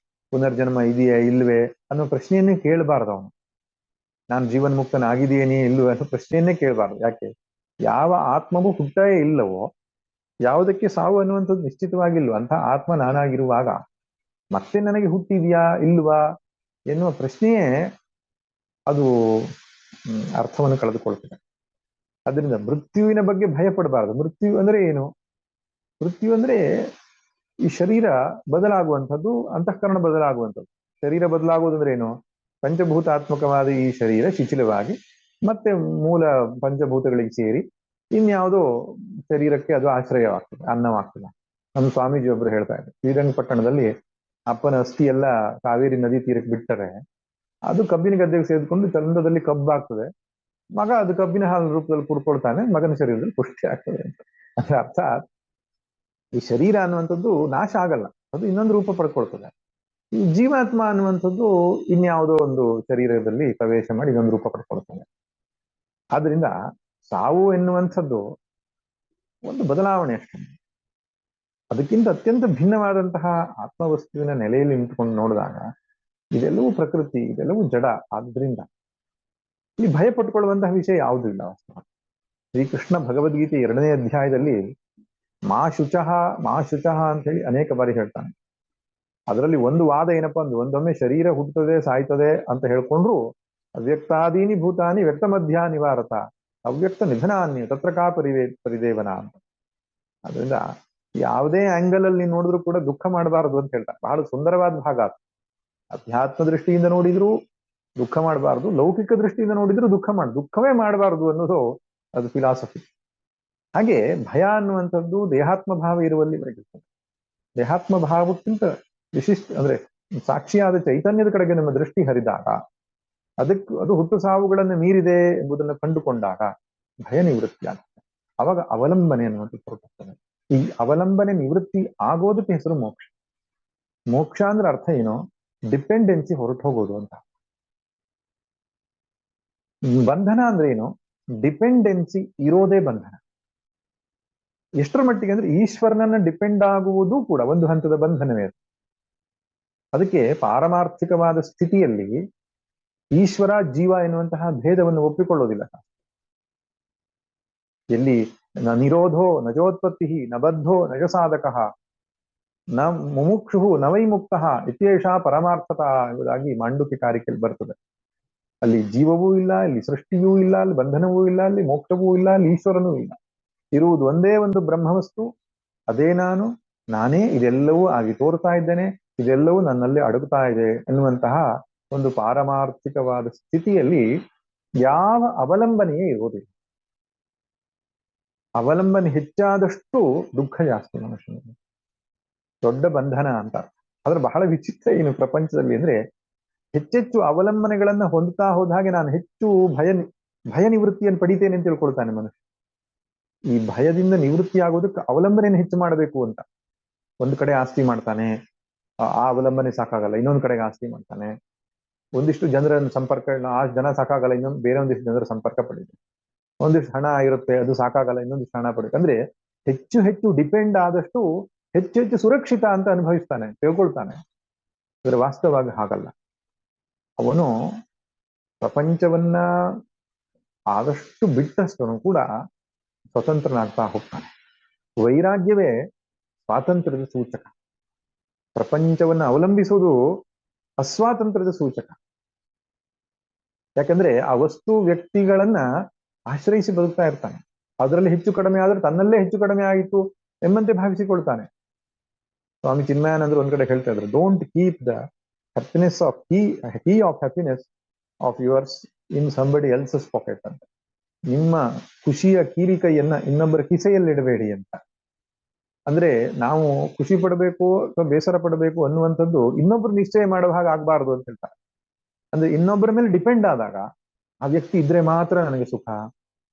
ಪುನರ್ಜನ್ಮ ಇದೆಯೇ ಇಲ್ವೇ ಅನ್ನೋ ಪ್ರಶ್ನೆಯನ್ನೇ ಕೇಳಬಾರ್ದು. ಅವನು ನಾನು ಜೀವನ್ಮುಕ್ತನಾಗಿದೆಯೇನೇ ಇಲ್ವೇ ಅನ್ನೋ ಪ್ರಶ್ನೆಯನ್ನೇ ಕೇಳಬಾರ್ದು. ಯಾಕೆ? ಯಾವ ಆತ್ಮವೂ ಹುಟ್ಟೇ ಇಲ್ಲವೋ, ಯಾವುದಕ್ಕೆ ಸಾವು ಅನ್ನುವಂಥದ್ದು ನಿಶ್ಚಿತವಾಗಿಲ್ವೋ ಅಂತ ಆತ್ಮ ನಾನಾಗಿರುವಾಗ ಮತ್ತೆ ನನಗೆ ಹುಟ್ಟಿದ್ಯಾ ಇಲ್ವಾ ಎನ್ನುವ ಪ್ರಶ್ನೆಯೇ ಅದು ಅರ್ಥವನ್ನು ಕಳೆದುಕೊಳ್ತದೆ. ಅದರಿಂದ ಮೃತ್ಯುವಿನ ಬಗ್ಗೆ ಭಯ ಪಡಬಾರದು. ಮೃತ್ಯು ಅಂದ್ರೆ ಏನು? ಮೃತ್ಯು ಅಂದ್ರೆ ಈ ಶರೀರ ಬದಲಾಗುವಂಥದ್ದು, ಅಂತಃಕರಣ ಬದಲಾಗುವಂಥದ್ದು. ಶರೀರ ಬದಲಾಗುವುದಂದ್ರೆ ಏನು? ಪಂಚಭೂತಾತ್ಮಕವಾದ ಈ ಶರೀರ ಶಿಥಿಲವಾಗಿ ಮತ್ತೆ ಮೂಲ ಪಂಚಭೂತಗಳಿಗೆ ಸೇರಿ ಇನ್ಯಾವುದೋ ಶರೀರಕ್ಕೆ ಅದು ಆಶ್ರಯವಾಗ್ತದೆ, ಅನ್ನವಾಗ್ತದೆ. ನಮ್ಮ ಸ್ವಾಮೀಜಿ ಒಬ್ರು ಹೇಳ್ತಾ ಇದ್ದಾರೆ, ಶ್ರೀರಂಗಪಟ್ಟಣದಲ್ಲಿ ಅಪ್ಪನ ಅಸ್ಥಿ ಎಲ್ಲ ಕಾವೇರಿ ನದಿ ತೀರಕ್ಕೆ ಬಿಟ್ಟರೆ ಅದು ಕಬ್ಬಿನ ಗದ್ದೆಗೆ ಸೇರಿಕೊಂಡು ಚಂದದಲ್ಲಿ ಕಬ್ಬಾಗ್ತದೆ. ಮಗ ಅದು ಕಬ್ಬಿನ ಹಾಲು ರೂಪದಲ್ಲಿ ಕುಡ್ಕೊಳ್ತಾನೆ, ಮಗನ ಶರೀರದಲ್ಲಿ ಪುಷ್ಟಿ ಆಗ್ತದೆ ಅಂತ. ಅದ್ರ ಅರ್ಥಾತ್ ಈ ಶರೀರ ಅನ್ನುವಂಥದ್ದು ನಾಶ ಆಗಲ್ಲ, ಅದು ಇನ್ನೊಂದು ರೂಪ ಪಡ್ಕೊಳ್ತದೆ. ಈ ಜೀವಾತ್ಮ ಅನ್ನುವಂಥದ್ದು ಇನ್ಯಾವುದೋ ಒಂದು ಶರೀರದಲ್ಲಿ ಪ್ರವೇಶ ಮಾಡಿ ಇನ್ನೊಂದು ರೂಪ ಪಡ್ಕೊಳ್ತದೆ. ಆದ್ರಿಂದ ಸಾವು ಎನ್ನುವಂಥದ್ದು ಒಂದು ಬದಲಾವಣೆ ಅಷ್ಟೇ. ಅದಕ್ಕಿಂತ ಅತ್ಯಂತ ಭಿನ್ನವಾದಂತಹ ಆತ್ಮವಸ್ತುವಿನ ನೆಲೆಯಲ್ಲಿ ನಿಂತುಕೊಂಡು ನೋಡಿದಾಗ ಇದೆಲ್ಲವೂ ಪ್ರಕೃತಿ, ಇದೆಲ್ಲವೂ ಜಡ. ಆದ್ರಿಂದ ಇಲ್ಲಿ ಭಯ ಪಟ್ಟುಕೊಳ್ಳುವಂತಹ ವಿಷಯ ಯಾವುದೂ ಇಲ್ಲ. ವಾಸ್ತವ ಶ್ರೀಕೃಷ್ಣ ಭಗವದ್ಗೀತೆ 2ನೇ ಅಧ್ಯಾಯದಲ್ಲಿ ಮಾ ಶುಚಃ ಮಾ ಶುಚಃ ಅಂತ ಹೇಳಿ ಅನೇಕ ಬಾರಿ ಹೇಳ್ತಾನೆ. ಅದರಲ್ಲಿ ಒಂದು ವಾದ ಏನಪ್ಪಾ ಅಂದ್ರೆ, ಒಂದೊಮ್ಮೆ ಶರೀರ ಹುಟ್ಟುತ್ತದೆ ಸಾಯ್ತದೆ ಅಂತ ಹೇಳ್ಕೊಂಡ್ರು ಅವ್ಯಕ್ತಾದೀನಿ ಭೂತಾನಿ ವ್ಯಕ್ತ ಮಧ್ಯ ನಿವಾರತ ಅವ್ಯಕ್ತ ನಿಧನಾನ್ಯ ತತ್ರ ಕಾ ಪರಿದೇವನ ಅಂತ. ಅದರಿಂದ ಯಾವುದೇ ಆಂಗಲ್ ಅಲ್ಲಿ ನೋಡಿದ್ರು ಕೂಡ ದುಃಖ ಮಾಡಬಾರದು ಅಂತ ಹೇಳ್ತಾರೆ. ಬಹಳ ಸುಂದರವಾದ ಭಾಗ ಅದು. ಅಧ್ಯಾತ್ಮ ದೃಷ್ಟಿಯಿಂದ ನೋಡಿದ್ರು ದುಃಖ ಮಾಡಬಾರ್ದು, ಲೌಕಿಕ ದೃಷ್ಟಿಯಿಂದ ನೋಡಿದ್ರು ದುಃಖವೇ ಮಾಡಬಾರ್ದು ಅನ್ನೋದು ಅದು ಫಿಲಾಸಫಿ. ಹಾಗೆ ಭಯ ಅನ್ನುವಂಥದ್ದು ದೇಹಾತ್ಮ ಭಾವ ಇರುವಲ್ಲಿ ಬರೆಯುತ್ತದೆ. ದೇಹಾತ್ಮ ಭಾವಕ್ಕಿಂತ ವಿಶಿಷ್ಟ ಅಂದ್ರೆ ಸಾಕ್ಷಿಯಾದ ಚೈತನ್ಯದ ಕಡೆಗೆ ನಮ್ಮ ದೃಷ್ಟಿ ಹರಿದಾಗ ಅದು ಹುಟ್ಟು ಸಾವುಗಳನ್ನು ಮೀರಿದೆ ಎಂಬುದನ್ನು ಕಂಡುಕೊಂಡಾಗ ಭಯ ನಿವೃತ್ತಿ ಆಗುತ್ತೆ. ಅವಾಗ ಅವಲಂಬನೆ ಅನ್ನುವಂಥದ್ದು ಹೊರಟೋಗ್ತದೆ. ಈ ಅವಲಂಬನೆ ನಿವೃತ್ತಿ ಆಗೋದಕ್ಕೆ ಹೆಸರು ಮೋಕ್ಷ. ಮೋಕ್ಷ ಅಂದ್ರೆ ಅರ್ಥ ಏನು? ಡಿಪೆಂಡೆನ್ಸಿ ಹೊರಟು ಹೋಗೋದು ಅಂತ. ಬಂಧನ ಅಂದ್ರೆ ಏನು? ಡಿಪೆಂಡೆನ್ಸಿ ಇರೋದೇ ಬಂಧನ. ಎಷ್ಟರ ಮಟ್ಟಿಗೆ ಅಂದ್ರೆ ಈಶ್ವರನನ್ನ ಡಿಪೆಂಡ್ ಆಗುವುದು ಕೂಡ ಒಂದು ಹಂತದ ಬಂಧನವೇ. ಅದಕ್ಕೆ ಪಾರಮಾರ್ಥಿಕವಾದ ಸ್ಥಿತಿಯಲ್ಲಿ ಈಶ್ವರ ಜೀವ ಎನ್ನುವಂತಹ ಭೇದವನ್ನು ಒಪ್ಪಿಕೊಳ್ಳೋದಿಲ್ಲ. ಎಲ್ಲಿ ನ ನಿರೋಧೋ ನಜೋತ್ಪತ್ತಿ ನ ಬದ್ಧೋ ನಜ ಸಾಧಕ ನ ಮುಮುಕ್ಷು ನ ವೈ ಮುಕ್ತ ಇತ್ಯೇಷ ಪರಮಾರ್ಥತ ಎಂಬುದಾಗಿ ಮಾಂಡುಕ್ಯ ಕಾರಿಕೆಯಲ್ಲಿ ಬರ್ತದೆ. ಅಲ್ಲಿ ಜೀವವೂ ಇಲ್ಲ, ಅಲ್ಲಿ ಸೃಷ್ಟಿಯೂ ಇಲ್ಲ, ಅಲ್ಲಿ ಬಂಧನವೂ ಇಲ್ಲ, ಅಲ್ಲಿ ಮೋಕ್ಷವೂ ಇಲ್ಲ, ಅಲ್ಲಿ ಈಶ್ವರನೂ ಇಲ್ಲ. ಇರುವುದು ಒಂದೇ ಒಂದು ಬ್ರಹ್ಮವಸ್ತು, ಅದೇ ನಾನೇ ಇದೆಲ್ಲವೂ ಆಗಿ ತೋರ್ತಾ ಇದ್ದೇನೆ, ಇದೆಲ್ಲವೂ ನನ್ನಲ್ಲಿ ಅಡಗುತ್ತಾ ಇದೆ ಎನ್ನುವಂತಹ ಒಂದು ಪಾರಮಾರ್ಥಿಕವಾದ ಸ್ಥಿತಿಯಲ್ಲಿ ಯಾವ ಅವಲಂಬನೆಯೇ ಇರುವುದಿಲ್ಲ. ಅವಲಂಬನೆ ಹೆಚ್ಚಾದಷ್ಟು ದುಃಖ ಜಾಸ್ತಿ ಮನುಷ್ಯನಿಗೆ, ದೊಡ್ಡ ಬಂಧನ ಅಂತ. ಆದ್ರೆ ಬಹಳ ವಿಚಿತ್ರ ಏನು ಪ್ರಪಂಚದಲ್ಲಿ ಅಂದ್ರೆ, ಹೆಚ್ಚೆಚ್ಚು ಅವಲಂಬನೆಗಳನ್ನ ಹೊಂದುತ್ತಾ ಹೋದ ಹಾಗೆ ನಾನು ಹೆಚ್ಚು ಭಯ ನಿವೃತ್ತಿಯನ್ನು ಪಡಿತೇನೆ ಅಂತ ತಿಳ್ಕೊಳ್ತಾನೆ ಮನುಷ್ಯ. ಈ ಭಯದಿಂದ ನಿವೃತ್ತಿ ಆಗೋದಕ್ಕೆ ಅವಲಂಬನೆಯನ್ನು ಹೆಚ್ಚು ಮಾಡಬೇಕು ಅಂತ. ಒಂದು ಕಡೆ ಆಸ್ತಿ ಮಾಡ್ತಾನೆ, ಆ ಅವಲಂಬನೆ ಸಾಕಾಗಲ್ಲ, ಇನ್ನೊಂದು ಕಡೆಗೆ ಆಸ್ತಿ ಮಾಡ್ತಾನೆ. ಒಂದಿಷ್ಟು ಜನರ ಸಂಪರ್ಕ, ಆ ಜನ ಸಾಕಾಗಲ್ಲ, ಇನ್ನೊಂದು ಬೇರೆ ಒಂದಿಷ್ಟು ಜನರ ಸಂಪರ್ಕ ಪಡಿತಾರೆ. ಒಂದಿಷ್ಟು ಹಣ ಇರುತ್ತೆ, ಅದು ಸಾಕಾಗಲ್ಲ, ಇನ್ನೊಂದಿಷ್ಟು ಹಣ ಪಡಿತಾರೆ. ಅಂದ್ರೆ ಹೆಚ್ಚು ಹೆಚ್ಚು ಡಿಪೆಂಡ್ ಆದಷ್ಟು ಹೆಚ್ಚು ಹೆಚ್ಚು ಸುರಕ್ಷಿತ ಅಂತ ಅನುಭವಿಸ್ತಾನೆ, ತಿಳ್ಕೊಳ್ತಾನೆ. ಆದರೆ ವಾಸ್ತವವಾಗಿ ಹಾಗಲ್ಲ. ಅವನು ಪ್ರಪಂಚವನ್ನ ಆದಷ್ಟು ಬಿಟ್ಟಷ್ಟು ಕೂಡ ಸ್ವತಂತ್ರನಾಗ್ತಾ ಹೋಗ್ತಾನೆ. ವೈರಾಗ್ಯವೇ ಸ್ವಾತಂತ್ರ್ಯದ ಸೂಚಕ. ಪ್ರಪಂಚವನ್ನು ಅವಲಂಬಿಸುವುದು ಅಸ್ವಾತಂತ್ರ್ಯದ ಸೂಚಕ. ಯಾಕಂದ್ರೆ ಆ ವಸ್ತು ವ್ಯಕ್ತಿಗಳನ್ನ ಆಶ್ರಯಿಸಿ ಬದುಕ್ತಾ ಇರ್ತಾನೆ. ಅದರಲ್ಲಿ ಹೆಚ್ಚು ಕಡಿಮೆ ಆದ್ರೆ ತನ್ನಲ್ಲೇ ಹೆಚ್ಚು ಕಡಿಮೆ ಆಯಿತು ಎಂಬಂತೆ ಭಾವಿಸಿಕೊಳ್ತಾನೆ. ಸ್ವಾಮಿ ಚಿನ್ಮಯಾನಂದರು ಒಂದ್ ಕಡೆ ಹೇಳ್ತಾ ಇದ್ರು, don't keep the happiness of key of happiness of yours in somebody else's pocket ಅಂತ. ನಿಮ್ಮ ಖುಷಿಯ ಕೀಲಿಕೈಯನ್ನ ಇನ್ನೊಬ್ಬರ ಕಿಸೆಯಲ್ಲಿಡಬೇಡಿ ಅಂತ. ಅಂದ್ರೆ ನಾವು ಖುಷಿ ಪಡಬೇಕು ಅಥವಾ ಬೇಸರ ಪಡಬೇಕು ಅನ್ನುವಂಥದ್ದು ಇನ್ನೊಬ್ರು ನಿಶ್ಚಯ ಮಾಡುವ ಹಾಗೆ ಆಗ್ಬಾರ್ದು ಅಂತ ಹೇಳ್ತಾರೆ. ಅಂದ್ರೆ ಇನ್ನೊಬ್ಬರ ಮೇಲೆ ಡಿಪೆಂಡ್ ಆದಾಗ ಆ ವ್ಯಕ್ತಿ ಇದ್ರೆ ಮಾತ್ರ ನನಗೆ ಸುಖ,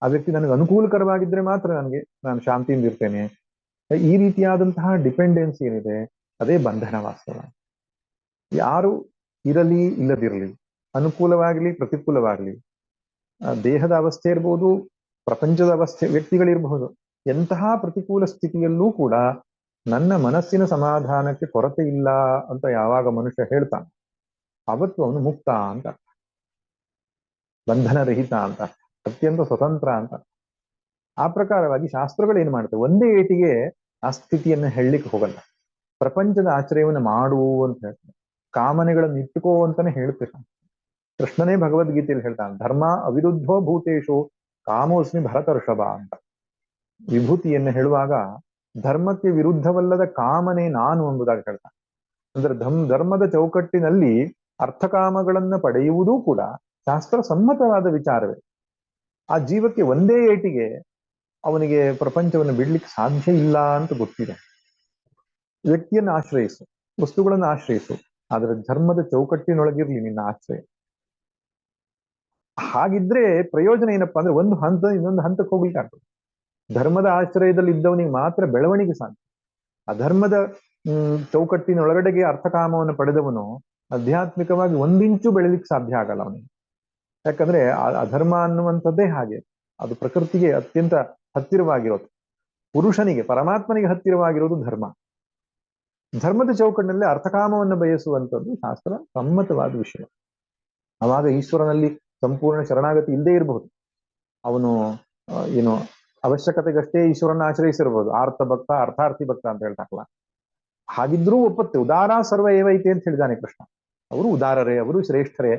ಆ ವ್ಯಕ್ತಿ ನನಗೆ ಅನುಕೂಲಕರವಾಗಿದ್ರೆ ಮಾತ್ರ ನಾನು ಶಾಂತಿಯಿಂದ ಇರ್ತೇನೆ. ಈ ರೀತಿಯಾದಂತಹ ಡಿಪೆಂಡೆನ್ಸಿ ಏನಿದೆ ಅದೇ ಬಂಧನ ವಾಸ್ತವ. ಯಾರು ಇರಲಿ ಇಲ್ಲದಿರಲಿ, ಅನುಕೂಲವಾಗಲಿ ಪ್ರತಿಕೂಲವಾಗಲಿ, ದೇಹದ ಅವಸ್ಥೆ ಇರ್ಬೋದು, ಪ್ರಪಂಚದ ಅವಸ್ಥೆ, ವ್ಯಕ್ತಿಗಳಿರಬಹುದು, ಎಂತಹ ಪ್ರತಿಕೂಲ ಸ್ಥಿತಿಯಲ್ಲೂ ಕೂಡ ನನ್ನ ಮನಸ್ಸಿನ ಸಮಾಧಾನಕ್ಕೆ ಕೊರತೆ ಇಲ್ಲ ಅಂತ ಯಾವಾಗ ಮನುಷ್ಯ ಹೇಳ್ತಾನೆ, ಅವತ್ತು ಅವನು ಮುಕ್ತ ಅಂತ, ಬಂಧನರಹಿತ ಅಂತ, ಅತ್ಯಂತ ಸ್ವತಂತ್ರ ಅಂತ. ಆ ಪ್ರಕಾರವಾಗಿ ಶಾಸ್ತ್ರಗಳು ಏನ್ ಮಾಡ್ತವೆ, ಒಂದೇ ಏಟಿಗೆ ಆ ಸ್ಥಿತಿಯನ್ನು ಹೇಳಲಿಕ್ಕೆ ಹೋಗಲ್ಲ. ಪ್ರಪಂಚದ ಆಶ್ರಯವನ್ನು ಮಾಡು ಅಂತ ಹೇಳ್ತಾರೆ, ಕಾಮನೆಗಳನ್ನು ಇಟ್ಟುಕೋ ಅಂತಾನೆ ಹೇಳ್ತೇವೆ. ಕೃಷ್ಣನೇ ಭಗವದ್ಗೀತೆಯಲ್ಲಿ ಹೇಳ್ತಾನೆ, ಧರ್ಮ ಅವಿರುದ್ಧೋ ಭೂತೇಶು ಕಾಮೋಸ್ಮಿ ಭರತರ್ಷಭ ಅಂತ. ವಿಭೂತಿಯನ್ನು ಹೇಳುವಾಗ ಧರ್ಮಕ್ಕೆ ವಿರುದ್ಧವಲ್ಲದ ಕಾಮನೆ ನಾನು ಎಂಬುದಾಗಿ ಹೇಳ್ತಾನೆ. ಅಂದ್ರೆ ಧರ್ಮದ ಚೌಕಟ್ಟಿನಲ್ಲಿ ಅರ್ಥಕಾಮಗಳನ್ನ ಪಡೆಯುವುದೂ ಕೂಡ ಶಾಸ್ತ್ರ ಸಮ್ಮತವಾದ ವಿಚಾರವೇ. ಆ ಜೀವಕ್ಕೆ ಒಂದೇ ಏಟಿಗೆ ಅವನಿಗೆ ಪ್ರಪಂಚವನ್ನು ಬಿಡ್ಲಿಕ್ಕೆ ಸಾಧ್ಯ ಇಲ್ಲ ಅಂತ ಗೊತ್ತಿದೆ. ವ್ಯಕ್ತಿಯನ್ನು ಆಶ್ರಯಿಸು, ವಸ್ತುಗಳನ್ನು ಆಶ್ರಯಿಸು, ಆದ್ರೆ ಧರ್ಮದ ಚೌಕಟ್ಟಿನೊಳಗಿರ್ಲಿ ನಿನ್ನ ಆಶ್ರಯ. ಹಾಗಿದ್ರೆ ಪ್ರಯೋಜನ ಏನಪ್ಪಾ ಅಂದ್ರೆ, ಒಂದು ಹಂತ ಇನ್ನೊಂದು ಹಂತಕ್ಕೆ ಹೋಗ್ಲಿಕ್ಕೆ ಆಗ್ತದೆ. ಧರ್ಮದ ಆಶ್ರಯದಲ್ಲಿ ಇದ್ದವನಿಗೆ ಮಾತ್ರ ಬೆಳವಣಿಗೆ ಸಾಧ್ಯ. ಅಧರ್ಮದ ಚೌಕಟ್ಟಿನೊಳಗಡೆಗೆ ಅರ್ಥಕಾಮವನ್ನು ಪಡೆದವನು ಆಧ್ಯಾತ್ಮಿಕವಾಗಿ ಒಂದಿಂಚು ಬೆಳಿಲಿಕ್ಕೆ ಸಾಧ್ಯ ಆಗಲ್ಲ ಅವನಿಗೆ. ಯಾಕಂದ್ರೆ ಅಧರ್ಮ ಅನ್ನುವಂಥದ್ದೇ ಹಾಗೆ, ಅದು ಪ್ರಕೃತಿಗೆ ಅತ್ಯಂತ ಹತ್ತಿರವಾಗಿರೋದು. ಪುರುಷನಿಗೆ, ಪರಮಾತ್ಮನಿಗೆ ಹತ್ತಿರವಾಗಿರೋದು ಧರ್ಮ. ಧರ್ಮದ ಚೌಕಟ್ಟಿನಲ್ಲಿ ಅರ್ಥಕಾಮವನ್ನು ಬಯಸುವಂಥದ್ದು ಶಾಸ್ತ್ರ ಸಮ್ಮತವಾದ ವಿಷಯ. ಅವಾಗ ಈಶ್ವರನಲ್ಲಿ ಸಂಪೂರ್ಣ ಶರಣಾಗತಿ ಇಲ್ಲದೆ ಇರಬಹುದು. ಅವನು ಏನು ಅವಶ್ಯಕತೆಗಷ್ಟೇ ಈಶ್ವರನ ಆಶ್ರಯಿಸಿರ್ಬೋದು, ಆರ್ಥ ಭಕ್ತ ಅರ್ಥಾರ್ಥಿ ಭಕ್ತ ಅಂತ ಹೇಳ್ತಾರಲ್ಲ. ಹಾಗಿದ್ರೂ ಒಪ್ಪತ್ತೆ, ಉದಾರ ಸರ್ವ ಏವೈತೆ ಅಂತ ಹೇಳಿದಾನೆ ಕೃಷ್ಣ. ಅವರು ಉದಾರರೇ, ಅವರು ಶ್ರೇಷ್ಠರೇ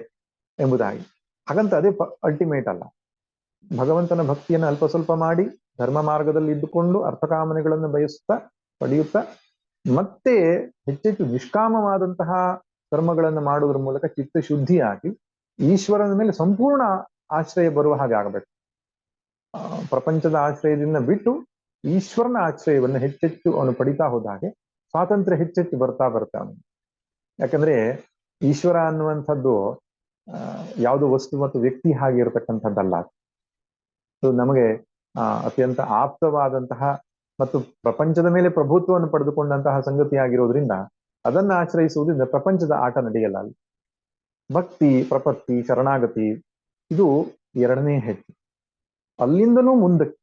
ಎಂಬುದಾಗಿ. ಹಾಗಂತ ಅದೇ ಅಲ್ಟಿಮೇಟ್ ಅಲ್ಲ. ಭಗವಂತನ ಭಕ್ತಿಯನ್ನು ಅಲ್ಪ ಸ್ವಲ್ಪ ಮಾಡಿ ಧರ್ಮ ಮಾರ್ಗದಲ್ಲಿ ಇದ್ದುಕೊಂಡು ಅರ್ಥಕಾಮನೆಗಳನ್ನು ಬಯಸುತ್ತಾ ಪಡೆಯುತ್ತಾ ಮತ್ತೆ ಹೆಚ್ಚೆಚ್ಚು ನಿಷ್ಕಾಮವಾದಂತಹ ಕರ್ಮಗಳನ್ನು ಮಾಡುವುದರ ಮೂಲಕ ಚಿತ್ತ ಶುದ್ಧಿಯಾಗಿ ಈಶ್ವರನ ಮೇಲೆ ಸಂಪೂರ್ಣ ಆಶ್ರಯ ಬರುವ ಹಾಗೆ ಆಗಬೇಕು. ಪ್ರಪಂಚದ ಆಶ್ರಯದಿಂದ ಬಿಟ್ಟು ಈಶ್ವರನ ಆಶ್ರಯವನ್ನು ಹೆಚ್ಚೆಚ್ಚು ಅವನು ಪಡಿತಾ ಹೋದ ಹಾಗೆ ಸ್ವಾತಂತ್ರ್ಯ ಹೆಚ್ಚೆಚ್ಚು ಬರ್ತಾ ಬರ್ತಾ ಅವನಿಗೆ. ಯಾಕಂದ್ರೆ ಈಶ್ವರ ಅನ್ನುವಂಥದ್ದು ಯಾವುದು ವಸ್ತು ಮತ್ತು ವ್ಯಕ್ತಿ ಹಾಗೆ ಇರತಕ್ಕಂಥದ್ದಲ್ಲ. ಅದು ನಮಗೆ ಅತ್ಯಂತ ಆಪ್ತವಾದಂತಹ ಮತ್ತು ಪ್ರಪಂಚದ ಮೇಲೆ ಪ್ರಭುತ್ವವನ್ನು ಪಡೆದುಕೊಂಡಂತಹ ಸಂಗತಿ ಆಗಿರೋದ್ರಿಂದ ಅದನ್ನ ಆಶ್ರಯಿಸುವುದರಿಂದ ಪ್ರಪಂಚದ ಆಟ ನಡೆಯಲ್ಲ ಅಲ್ಲಿ. ಭಕ್ತಿ, ಪ್ರಪತ್ತಿ, ಶರಣಾಗತಿ ಇದು ಎರಡನೇ ಹೆಜ್ಜೆ. ಅಲ್ಲಿಂದನೂ ಮುಂದಕ್ಕೆ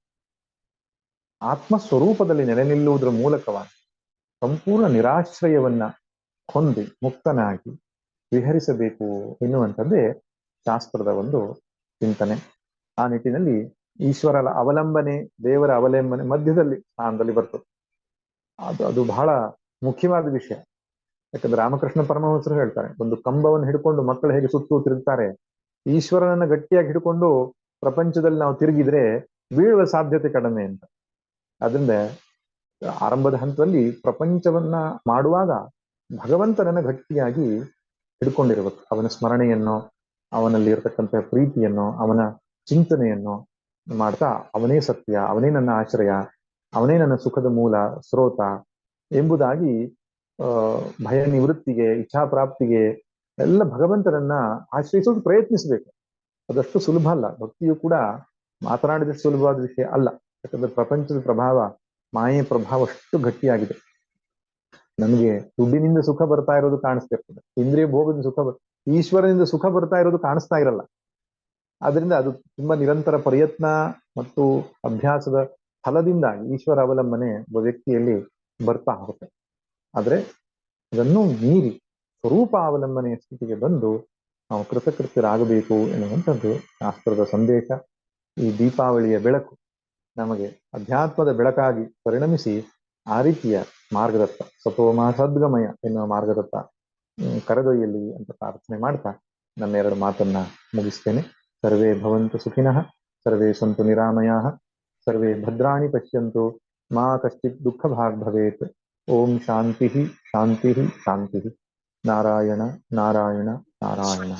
ಆತ್ಮಸ್ವರೂಪದಲ್ಲಿ ನೆಲೆ ನಿಲ್ಲುವುದರ ಮೂಲಕವಾಗಿ ಸಂಪೂರ್ಣ ನಿರಾಶ್ರಯವನ್ನ ಹೊಂದಿ ಮುಕ್ತನಾಗಿ ವಿಹರಿಸಬೇಕು ಎನ್ನುವಂಥದ್ದೇ ಶಾಸ್ತ್ರದ ಒಂದು ಚಿಂತನೆ. ಆ ನಿಟ್ಟಿನಲ್ಲಿ ಈಶ್ವರನ ಅವಲಂಬನೆ, ದೇವರ ಅವಲಂಬನೆ ಮಧ್ಯದಲ್ಲಿ ಸ್ಥಾನದಲ್ಲಿ ಬರ್ತದೆ. ಅದು ಬಹಳ ಮುಖ್ಯವಾದ ವಿಷಯ. ಯಾಕಂದ್ರೆ ರಾಮಕೃಷ್ಣ ಪರಮಹಂಸರು ಹೇಳ್ತಾರೆ, ಒಂದು ಕಂಬವನ್ನು ಹಿಡ್ಕೊಂಡು ಮಕ್ಕಳು ಹೇಗೆ ಸುತ್ತು ತಿರುಗ್ತಾರೆ, ಈಶ್ವರನನ್ನ ಗಟ್ಟಿಯಾಗಿ ಹಿಡ್ಕೊಂಡು ಪ್ರಪಂಚದಲ್ಲಿ ನಾವು ತಿರುಗಿದ್ರೆ ಬೀಳುವ ಸಾಧ್ಯತೆ ಕಡಿಮೆ ಅಂತ. ಅದರಿಂದ ಆರಂಭದ ಹಂತದಲ್ಲಿ ಪ್ರಪಂಚವನ್ನ ಮಾಡುವಾಗ ಭಗವಂತನನ್ನ ಗಟ್ಟಿಯಾಗಿ ಹಿಡ್ಕೊಂಡಿರ್ಬೇಕು. ಅವನ ಸ್ಮರಣೆಯನ್ನು, ಅವನಲ್ಲಿ ಇರತಕ್ಕಂತಹ ಪ್ರೀತಿಯನ್ನು, ಅವನ ಚಿಂತನೆಯನ್ನು ಮಾಡ್ತಾ ಅವನೇ ಸತ್ಯ, ಅವನೇ ನನ್ನ ಆಶ್ರಯ, ಅವನೇ ನನ್ನ ಸುಖದ ಮೂಲ ಸ್ರೋತ ಎಂಬುದಾಗಿ ಭಯ ನಿವೃತ್ತಿಗೆ, ಇಚ್ಛಾಪ್ರಾಪ್ತಿಗೆ ಎಲ್ಲ ಭಗವಂತನನ್ನ ಆಶ್ರಯಿಸೋದು ಪ್ರಯತ್ನಿಸಬೇಕು. ಅದಷ್ಟು ಸುಲಭ ಅಲ್ಲ. ಭಕ್ತಿಯು ಕೂಡ ಮಾತನಾಡಿದಷ್ಟು ಸುಲಭವಾದ ವಿಷಯ ಅಲ್ಲ. ಯಾಕಂದ್ರೆ ಪ್ರಪಂಚದ ಪ್ರಭಾವ, ಮಾಯೆಯ ಪ್ರಭಾವ ಅಷ್ಟು ಗಟ್ಟಿಯಾಗಿದೆ. ನಮಗೆ ದುಡ್ಡಿನಿಂದ ಸುಖ ಬರ್ತಾ ಇರೋದು ಕಾಣಿಸ್ತಾ ಇರ್ತದೆ, ಇಂದ್ರಿಯ ಭೋಗದಿಂದ ಸುಖ, ಈಶ್ವರನಿಂದ ಸುಖ ಬರ್ತಾ ಇರೋದು ಕಾಣಿಸ್ತಾ ಇರಲ್ಲ. ಆದ್ರಿಂದ ಅದು ತುಂಬಾ ನಿರಂತರ ಪ್ರಯತ್ನ ಮತ್ತು ಅಭ್ಯಾಸದ ಫಲದಿಂದಾಗಿ ಈಶ್ವರ ಅವಲಂಬನೆ ಒಬ್ಬ ವ್ಯಕ್ತಿಯಲ್ಲಿ ಬರ್ತಾ ಹೋಗುತ್ತೆ. ಆದ್ರೆ ಅದನ್ನು ಮೀರಿ ಸ್ವರೂಪ ಅವಲಂಬನೆಯ ಸ್ಥಿತಿಗೆ ಬಂದು ನಾವು ಕೃತಕೃತ್ಯರಾಗಬೇಕು ಎನ್ನುವಂಥದ್ದು ಶಾಸ್ತ್ರದ ಸಂದೇಶ. ಈ ದೀಪಾವಳಿಯ ಬೆಳಕು ನಮಗೆ ಅಧ್ಯಾತ್ಮದ ಬೆಳಕಾಗಿ ಪರಿಣಮಿಸಿ ಆ ರೀತಿಯ ಮಾರ್ಗದತ್ತ, ಸತೋಮ ಸದ್ಗಮಯ ಎನ್ನುವ ಮಾರ್ಗದತ್ತ ಕರೆದೊಯ್ಯಲಿ ಅಂತ ಪ್ರಾರ್ಥನೆ ಮಾಡ್ತಾ ನನ್ನ ಎರಡು ಮಾತನ್ನ ಮುಗಿಸ್ತೇನೆ. ಸರ್ವೇ ಭವಂತು ಸುಖಿನಃ, ಸರ್ವೇ ಸಂತು ನಿರಾಮಯಾಃ, ಸರ್ವೇ ಭದ್ರಾಣಿ ಪಶ್ಯಂತು, ಮಾ ಕಶ್ಚಿತ್ ದುಃಖ ಭಾಗ್ ಭವೇತ್. ಓಂ ಶಾಂತಿ ಶಾಂತಿ ಶಾಂತಿ. ನಾರಾಯಣ ನಾರಾಯಣ ನಾರಾಯಣ.